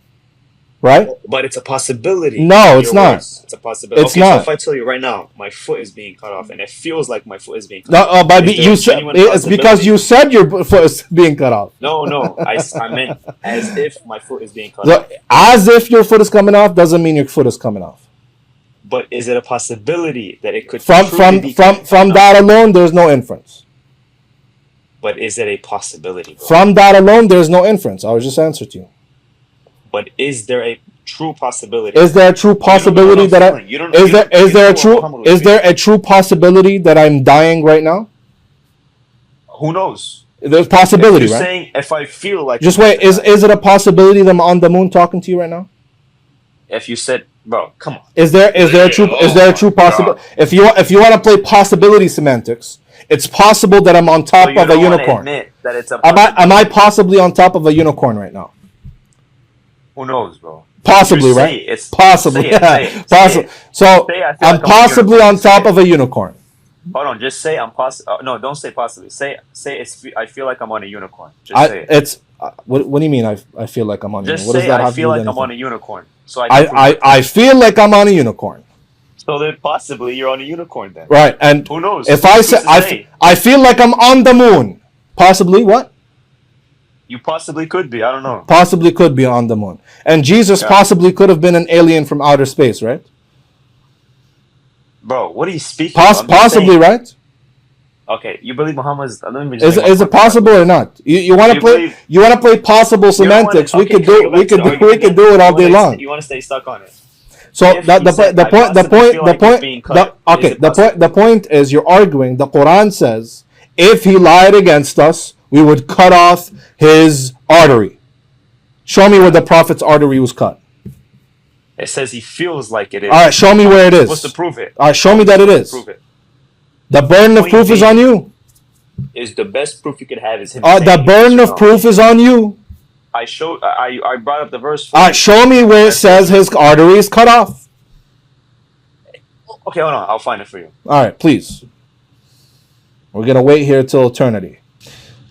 right? But it's a possibility. No, it's not. It's a possibility. It's not. So if I tell you right now, my foot is being cut off, and it feels like my foot is being cut off. No, but you said it's because you said your foot is being cut off. No, I meant as if my foot is being cut off. As if your foot is coming off doesn't mean your foot is coming off. But is it a possibility that it could from that alone? There's no inference. But is it a possibility, bro? From that alone, there's no inference. I was just answering to you. But is there a true possibility? Is there a true possibility is there a true possibility that I'm dying right now? Who knows? There's possibility, if you're right? Saying if I feel like just wait, is it a possibility that I'm on the moon talking to you right now? If you said, bro, come on. Is there a true possibility? If you want to play possibility semantics, it's possible that I'm on top of a unicorn. That it's am I possibly on top of a unicorn right now? Who knows, bro? Possibly, right? It's possibly, possibly. So I'm possibly on top of a unicorn. Hold on, just say I'm possible. No, don't say possibly. Say it's. I feel like I'm on a unicorn. Just say it. It's. What do you mean? I feel like I'm on. Just what does say that have I feel to do like with I'm on a unicorn. So I feel like I'm on a unicorn. So then possibly you're on a unicorn then. Right, and who knows? If I say I feel like I'm on the moon, possibly what? You possibly could be. I don't know. Possibly could be on the moon, and Jesus possibly could have been an alien from outer space, right? Bro, what are you speaking? Possibly, right? Okay, you believe Muhammad's? Is it possible or not? You want to play? You want to play possible semantics? We could do it all day long. You want to stay stuck on it? So the point is you're arguing. The Quran says if he lied against us, we would cut off his artery. Show me where the Prophet's artery was cut. It says he feels like it is. All right, show me where it is. Supposed to prove it. All right, show me that it is. Prove it. The burden of proof is on you. Is the best proof you could have is him. The burden of proof is on you. I brought up the verse. All right, show me where it says his artery is cut off. Okay, hold on. I'll find it for you. All right, please. We're gonna wait here till eternity.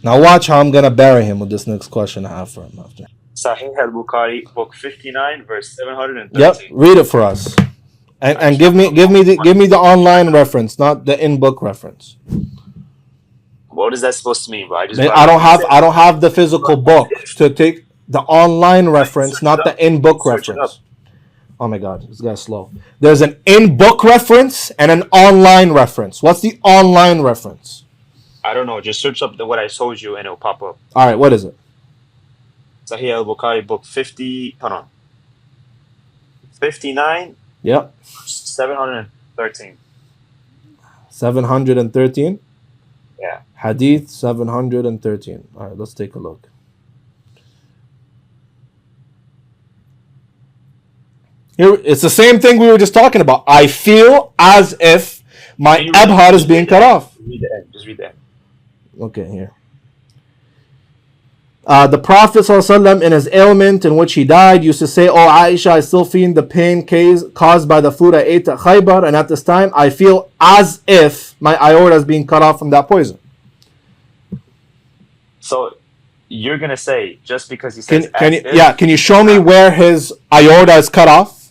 Now watch how I'm gonna bury him with this next question I have for him after. Sahih al-Bukhari, book 59, verse 713. Yep, read it for us, and give me the online reference, not the in-book reference. What is that supposed to mean, bro? I don't have the physical book to take the online reference, not the in-book reference. Oh my God, this guy's slow. There's an in-book reference and an online reference. What's the online reference? I don't know. Just search up what I told you and it'll pop up. All right, what is it? Sahih al-Bukhari, book 50. Hold on. 59. Yep. 713. 713? Yeah. Hadith 713. All right, let's take a look. Here, it's the same thing we were just talking about. I feel as if my abhar is being cut off. Read the end. Just read the end. Okay, here. The Prophet ﷺ, in his ailment in which he died, used to say, "Oh Aisha, I still feel the pain caused by the food I ate at Khaybar, and at this time I feel as if my aorta is being cut off from that poison." So you're gonna say just because he says can you show me where his aorta is cut off?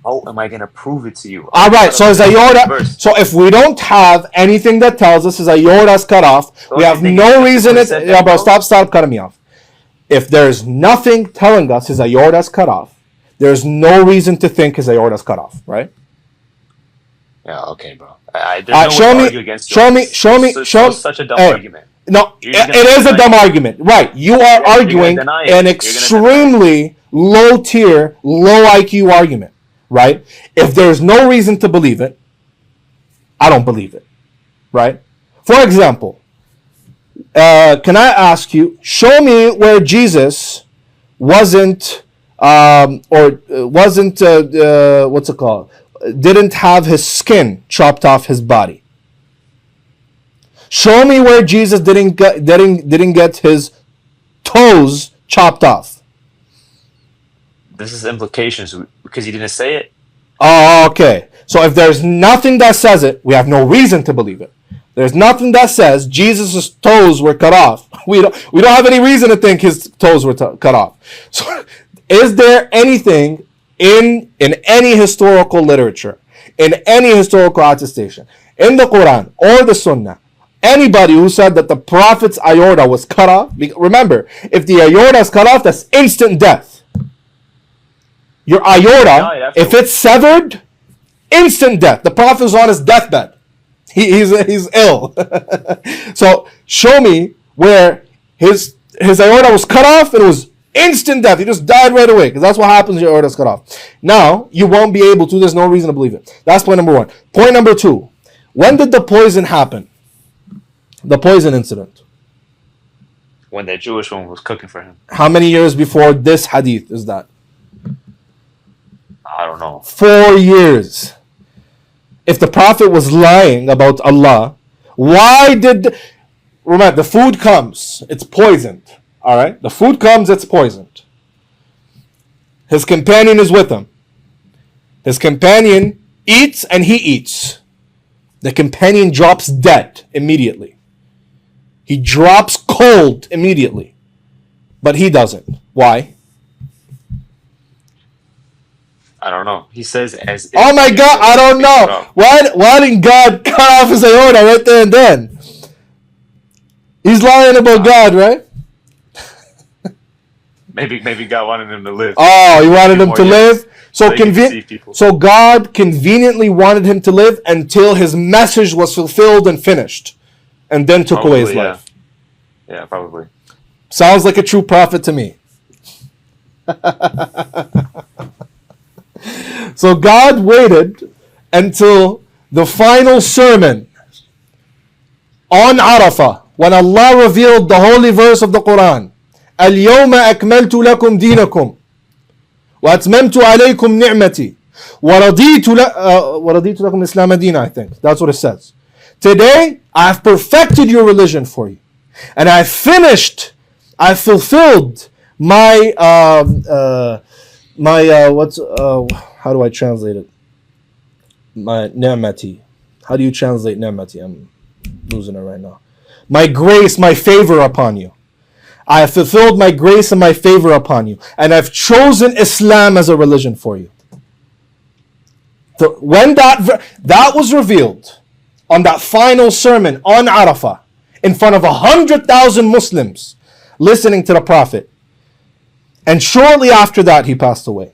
How am I gonna prove it to you? All right, so his aorta. So if we don't have anything that tells us his aorta is cut off, we have no reason. Bro, stop cutting me off. If there's nothing telling us his aorta is cut off, there's no reason to think his aorta is cut off, right? Yeah. Okay, bro. There's no way to argue against such a dumb argument. No, it is a dumb argument. Right. You are arguing an extremely low tier, low IQ argument. Right? If there's no reason to believe it, I don't believe it. Right? For example, can I ask you, show me where Jesus wasn't what's it called? Didn't have his skin chopped off his body. Show me where Jesus didn't get his toes chopped off. This is implications because he didn't say it. Oh, okay. So if there's nothing that says it, we have no reason to believe it. There's nothing that says Jesus' toes were cut off. We don't have any reason to think his toes were cut off. So, is there anything in any historical literature, in any historical attestation, in the Quran or the Sunnah, anybody who said that the Prophet's aorta was cut off? Remember, if the aorta is cut off, that's instant death. Your aorta, if it's severed, instant death. The Prophet is on his deathbed. He's ill. So show me where his aorta was cut off and it was instant death. He just died right away, because that's what happens when your aorta is cut off. Now, you won't be able to. There's no reason to believe it. That's point number one. Point number two. When did the poison happen? The poison incident. When that Jewish woman was cooking for him. How many years before this hadith is that? I don't know. 4 years. If the Prophet was lying about Allah, why did... Remember, the food comes, it's poisoned. All right? The food comes, it's poisoned. His companion is with him. His companion eats and he eats. The companion drops dead immediately. He drops cold immediately. But he doesn't. Why? I don't know. He says as... Oh my God, I don't know. Why didn't God cut off his aorta right there and then? He's lying about God, right? Maybe God wanted him to live. Oh, he wanted him to live? So God conveniently wanted him to live until his message was fulfilled and finished. And then took away his life. Yeah, probably. Sounds like a true prophet to me. So God waited until the final sermon on Arafah, when Allah revealed the holy verse of the Quran. اليوم أكملت لكم دينكم وأتممت عليكم نعمتي ورضيت لكم الإسلام دينا. I think that's what it says. Today I have perfected your religion for you, and I fulfilled my how do I translate it? My ni'mati. How do you translate ni'mati? I'm losing it right now. My grace, my favor upon you. I have fulfilled my grace and my favor upon you, and I've chosen Islam as a religion for you. When that was revealed on that final sermon on Arafah, in front of 100,000 Muslims listening to the Prophet, and shortly after that he passed away.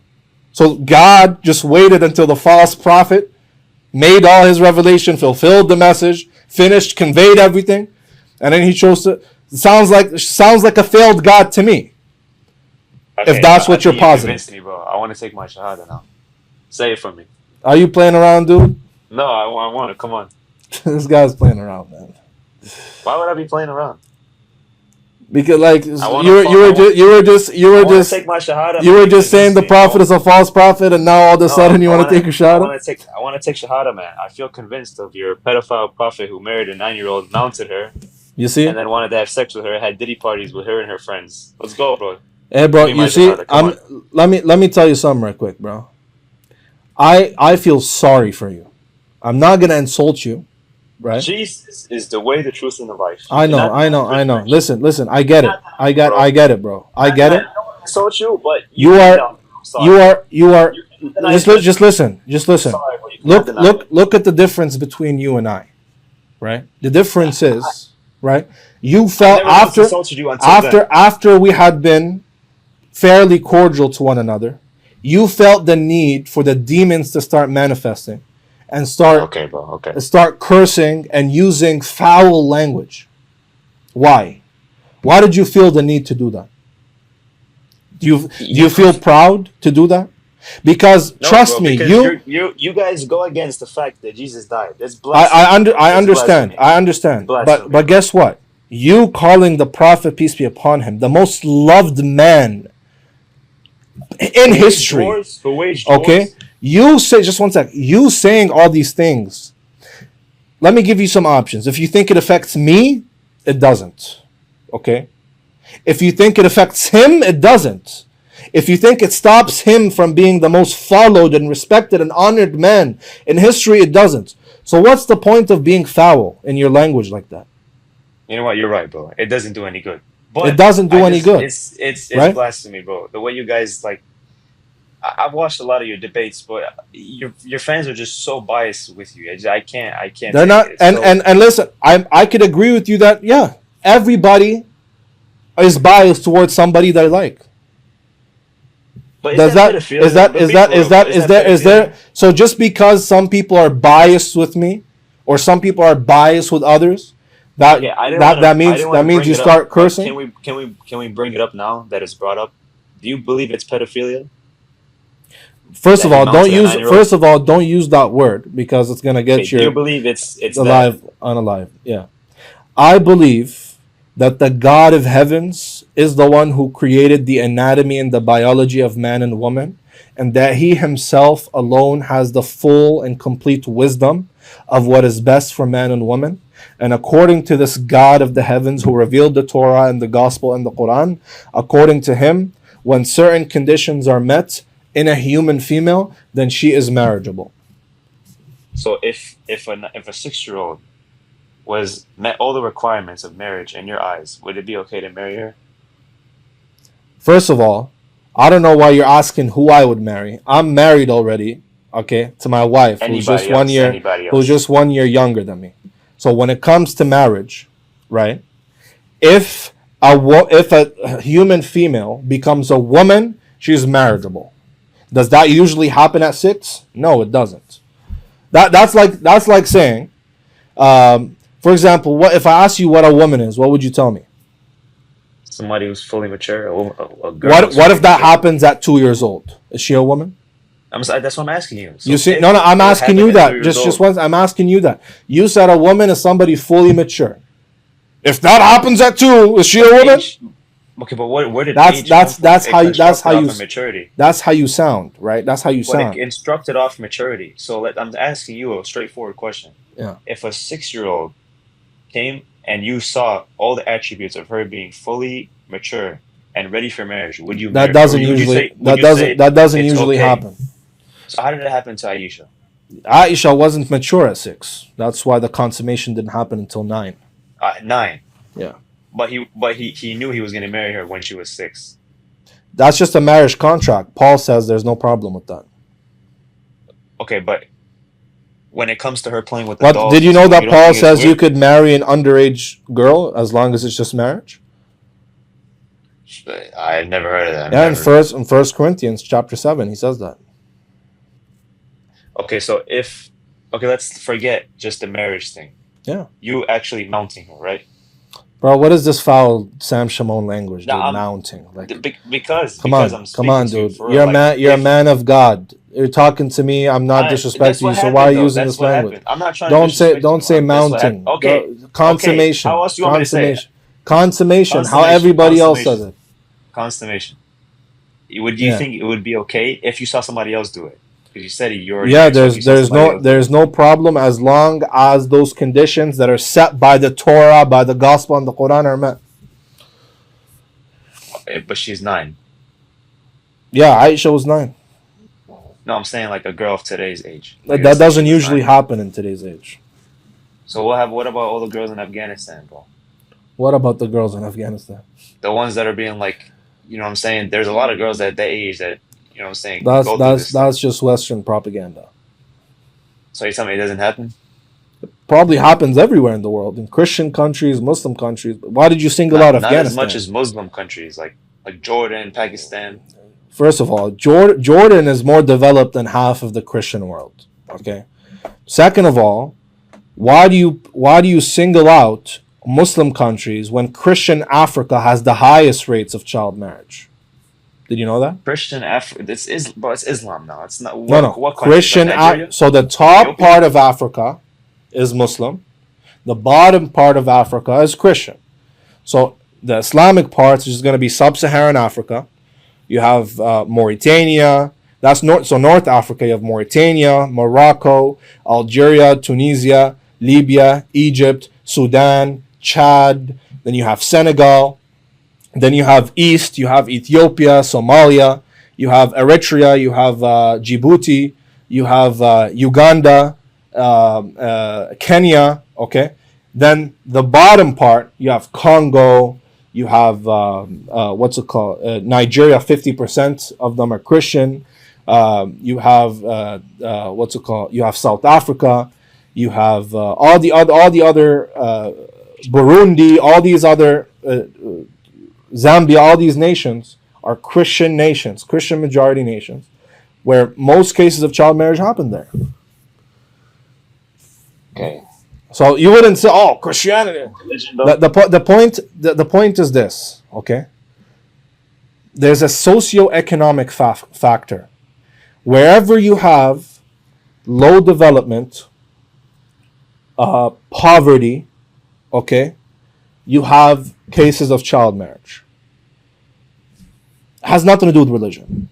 So God just waited until the false prophet made all his revelation, fulfilled the message, finished, conveyed everything, and then he chose to... Sounds like a failed God to me. Okay, if that's what you're positing. Me, bro. I want to take my shahada now. Say it for me. Are you playing around, dude? No, I want to. Come on. This guy's playing around, man. Why would I be playing around? Because you were just take my shahada. You were just saying the prophet is a false prophet, and now all of a sudden you want to take your shahada. I want to take shahada, man. I feel convinced of your pedophile prophet who married a 9-year-old, mounted her. You see? And then wanted to have sex with her, had diddy parties with her and her friends. Let's go, bro. Hey, bro, you see, let me tell you something right quick, bro. I feel sorry for you. I'm not gonna insult you, right? Jesus is the way, the truth, and the life. I know. Listen. I get it. I get it, bro. I get it. I don't want to insult you, but you are. Just listen. Look at the difference between you and I, right? The difference is. Right, you felt after we had been fairly cordial to one another, you felt the need for the demons to start manifesting, and start cursing and using foul language. Why? Why did you feel the need to do that? Do you feel proud to do that? Because trust me, you guys go against the fact that Jesus died. That's blasphemy. I understand. But guess what? You calling the Prophet, peace be upon him, the most loved man in history. Okay? You say, just one sec, you saying all these things. Let me give you some options. If you think it affects me, it doesn't. Okay? If you think it affects him, it doesn't. If you think it stops him from being the most followed and respected and honored man in history, it doesn't. So what's the point of being foul in your language like that? You know what? You're right, bro. It doesn't do any good. But it doesn't do any good. It's right? Blasphemy, bro. The way you guys like. I've watched a lot of your debates, but your fans are just so biased with you. I can't. They're not. And listen, I could agree with you that everybody is biased towards somebody they like. But is there? So just because some people are biased with me, or some people are biased with others, that means you start cursing. Can we bring it up now that it's brought up? Do you believe it's pedophilia? First of all, don't use that word because it's gonna get you. Do you believe it's alive, unalive? Yeah, I believe that the God of heavens is the one who created the anatomy and the biology of man and woman, and that he himself alone has the full and complete wisdom of what is best for man and woman. And according to this God of the heavens who revealed the Torah and the Gospel and the Quran, according to him, when certain conditions are met in a human female, then she is marriageable. So if a 6-year-old met all the requirements of marriage in your eyes, would it be okay to marry her? First of all, I don't know why you're asking who I would marry. I'm married already, okay, to my wife, who's just 1 year younger than me. So when it comes to marriage, right? If a human female becomes a woman, she's marriageable. Does that usually happen at 6? No, it doesn't. That's like saying, for example, what if I ask you what a woman is? What would you tell me? Somebody who's fully mature. A girl. What if that happens at 2 years old? Is she a woman? That's what I'm asking you. So you see, no, I'm asking you that. Just once, I'm asking you that. You said a woman is somebody fully mature. If that happens at 2, is she a woman? Okay, but where did that's how you sound, right? That's how you sound. It instructed off maturity. So I'm asking you a straightforward question. Yeah. If a 6-year-old came and you saw all the attributes of her being fully mature and ready for marriage, would you? That doesn't usually happen. So how did it happen to Aisha? Aisha wasn't mature at 6. That's why the consummation didn't happen until 9. 9. Yeah. But he knew he was going to marry her when she was 6. That's just a marriage contract. Paul says there's no problem with that. Okay, but when it comes to her playing with the dolls, did you know that Paul says you could marry an underage girl as long as it's just marriage? I've never heard of that. In 1 Corinthians chapter 7, he says that. Okay, so let's forget just the marriage thing. Yeah. You actually mounting her, right? Bro, what is this foul Sam Shimon language, dude? Mounting, because come on, dude. You're a man of God. You're talking to me. I'm not disrespecting you. So why are you using this language? I'm not trying. Don't say mounting. Okay. Consummation. How else do you want me to say it? Consummation. How everybody else says it. Consummation. Would you think it would be okay if you saw somebody else do it? Because you said there's no problem as long as those conditions that are set by the Torah, by the Gospel, and the Quran are met. But she's 9. Yeah, Aisha was 9. No, I'm saying like a girl of today's age. That doesn't usually happen in today's age. So what about all the girls in Afghanistan, bro? What about the girls in Afghanistan? The ones that are being like, you know what I'm saying? There's a lot of girls at that age that, you know what I'm saying? That's just Western propaganda. So you tell me it doesn't happen? It probably happens everywhere in the world, in Christian countries, Muslim countries. Why did you single out Afghanistan? Not as much as Muslim countries like Jordan, Pakistan. First of all, Jordan is more developed than half of the Christian world. Okay, Second of all, why do you single out Muslim countries when Christian Africa has the highest rates of child marriage? Did you know that? Christian Africa. But it's Islam now. It's not. No. What country? Nigeria? So the top Ethiopia? part of Africa is Muslim. The bottom part of Africa is Christian. So the Islamic part is going to be sub-Saharan Africa. You have Mauritania. That's North Africa. You have Mauritania, Morocco, Algeria, Tunisia, Libya, Egypt, Sudan, Chad. Then you have Senegal. Then you have East. You have Ethiopia, Somalia. You have Eritrea. You have Djibouti. You have Uganda, Kenya. Okay. Then the bottom part, you have Congo. You have Nigeria. 50% of them are Christian. You have You have South Africa. You have all the other Burundi. All these other Zambia. All these nations are Christian nations, Christian majority nations, where most cases of child marriage happen there. Okay. So you wouldn't say, "Oh, Christianity." The point is this, okay? There's a socioeconomic factor. Wherever you have low development, poverty, okay, you have cases of child marriage. It has nothing to do with religion.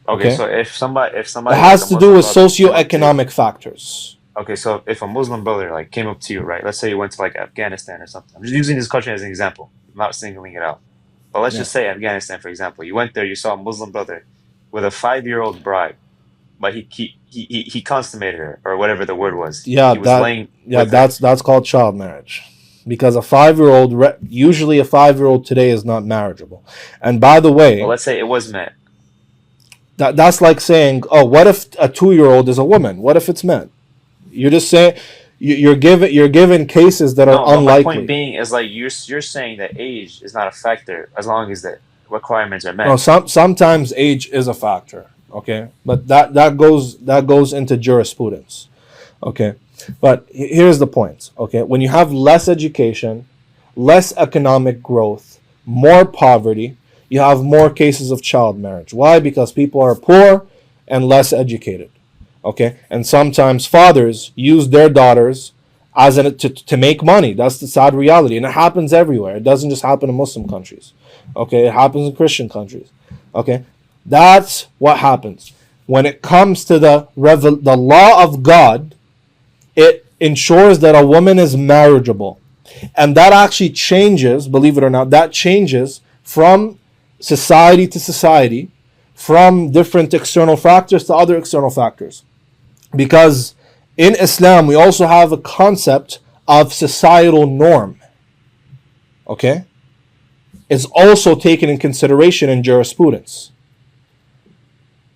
Okay, so if somebody it has to do with socioeconomic factors. Okay, so if a Muslim brother like came up to you, right? Let's say you went to like Afghanistan or something. I'm just using this country as an example. I'm not singling it out. But let's just say Afghanistan, for example. You went there, you saw a Muslim brother with a 5-year-old bride, but he consummated her, or whatever the word was. Yeah, that's called child marriage. Because usually a 5-year-old today is not marriageable. And by the way, well, let's say it was met. That's like saying, oh, what if a 2-year-old is a woman? What if it's men? You're just saying you're given cases that are unlikely. My point being is like you're saying that age is not a factor as long as the requirements are met. No, sometimes age is a factor. Okay, but that goes into jurisprudence. Okay, but here's the point. Okay, when you have less education, less economic growth, more poverty, you have more cases of child marriage. Why? Because people are poor and less educated. Okay, and sometimes fathers use their daughters to make money. That's the sad reality, and it happens everywhere. It doesn't just happen in Muslim countries. Okay, it happens in Christian countries. Okay, that's what happens when it comes to the law of God. It ensures that a woman is marriageable, and that actually changes. Believe it or not, that changes from society to society, from different external factors to other external factors. Because in Islam, we also have a concept of societal norm. Okay? It's also taken in consideration in jurisprudence.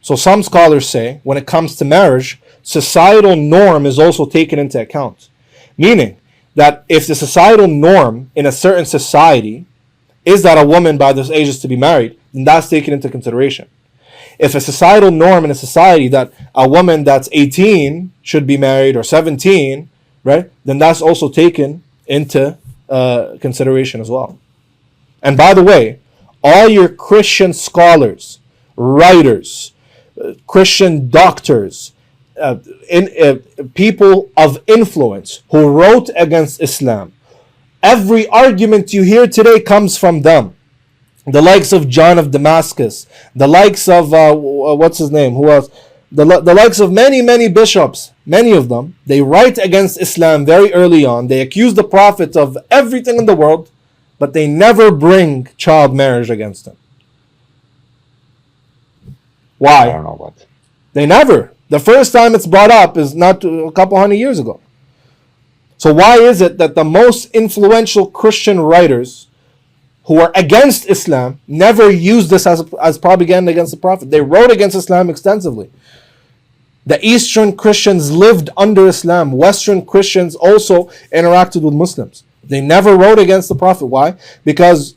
So some scholars say, when it comes to marriage, societal norm is also taken into account. Meaning that if the societal norm in a certain society is that a woman by this age is to be married, then that's taken into consideration. If a societal norm in a society that a woman that's 18 should be married, or 17, right, then that's also taken into consideration as well. And by the way, all your Christian scholars, writers, Christian doctors, people of influence who wrote against Islam, every argument you hear today comes from them. The likes of John of Damascus, the likes of, what's his name, who else? The likes of many bishops, many of them, they write against Islam very early on. They accuse the Prophet of everything in the world, but they never bring child marriage against him. Why? I don't know about that. They never. The first time it's brought up is not a couple hundred years ago. So why is it that the most influential Christian writers who are against Islam never used this as propaganda against the Prophet? They wrote against Islam extensively. The Eastern Christians lived under Islam. Western Christians also interacted with Muslims. They never wrote against the Prophet. Why? Because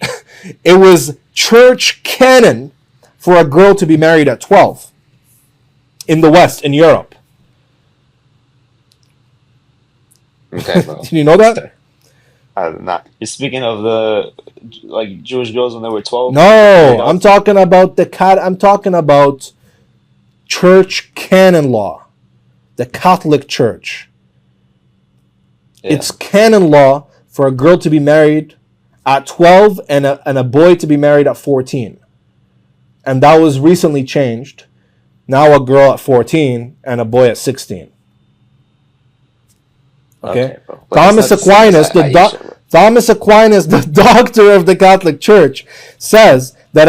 it was church canon for a girl to be married at 12 in the West, in Europe. Okay, bro. Did you know that? Not. You're speaking of the like Jewish girls when they were 12. No, I'm talking about I'm talking about church canon law, the Catholic Church. Yeah. It's canon law for a girl to be married at 12 and a boy to be married at 14. And that was recently changed. Now a girl at 14 and a boy at 16. Okay, bro. Thomas Aquinas, Thomas Aquinas, the doctor of the Catholic Church, says that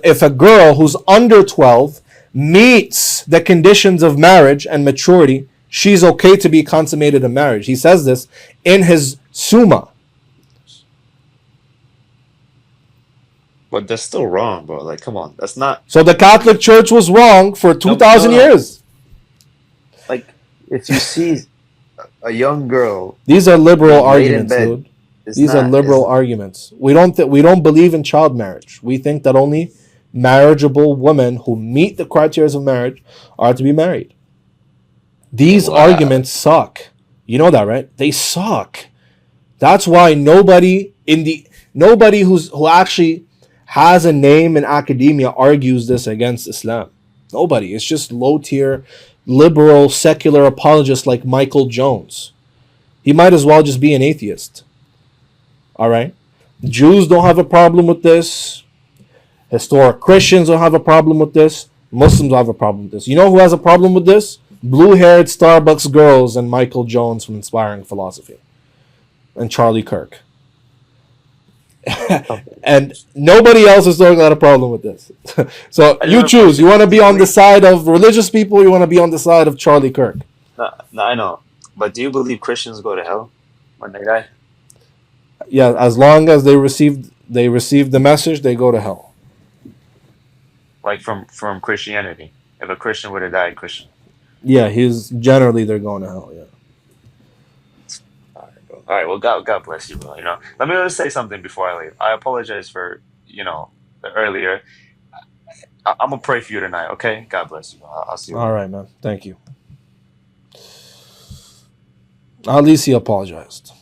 if a girl who's under 12 meets the conditions of marriage and maturity, she's okay to be consummated in marriage. He says this in his Summa. But that's still wrong, bro. Like, come on, that's not. So the Catholic Church was wrong for 2,000 years. Like, if you see a young girl, these are liberal arguments, dude. These are liberal arguments. We don't believe in child marriage. We think that only marriageable women who meet the criteria of marriage are to be married. These arguments suck. You know that, right? They suck. That's why nobody who actually has a name in academia argues this against Islam. Nobody. It's just low tier liberal secular apologists like Michael Jones. He might as well just be an atheist. All right? Jews don't have a problem with this. Historic Christians don't have a problem with this. Muslims don't have a problem with this. You know who has a problem with this? Blue-haired Starbucks girls and Michael Jones from Inspiring Philosophy. And Charlie Kirk. And nobody else is talking about a problem with this. So you choose. You want to be on the side of religious people, or you want to be on the side of Charlie Kirk? No, I know. But do you believe Christians go to hell when they die? Yeah, as long as they receive the message, they go to hell. Like from Christianity. If a Christian would have died Christian. Yeah, they're going to hell, yeah. All right, well, God bless you, bro. You know, let me just say something before I leave. I apologize for, earlier. I'm gonna pray for you tonight, okay? God bless you. I'll see you. All right, man. Thank you. At least he apologized.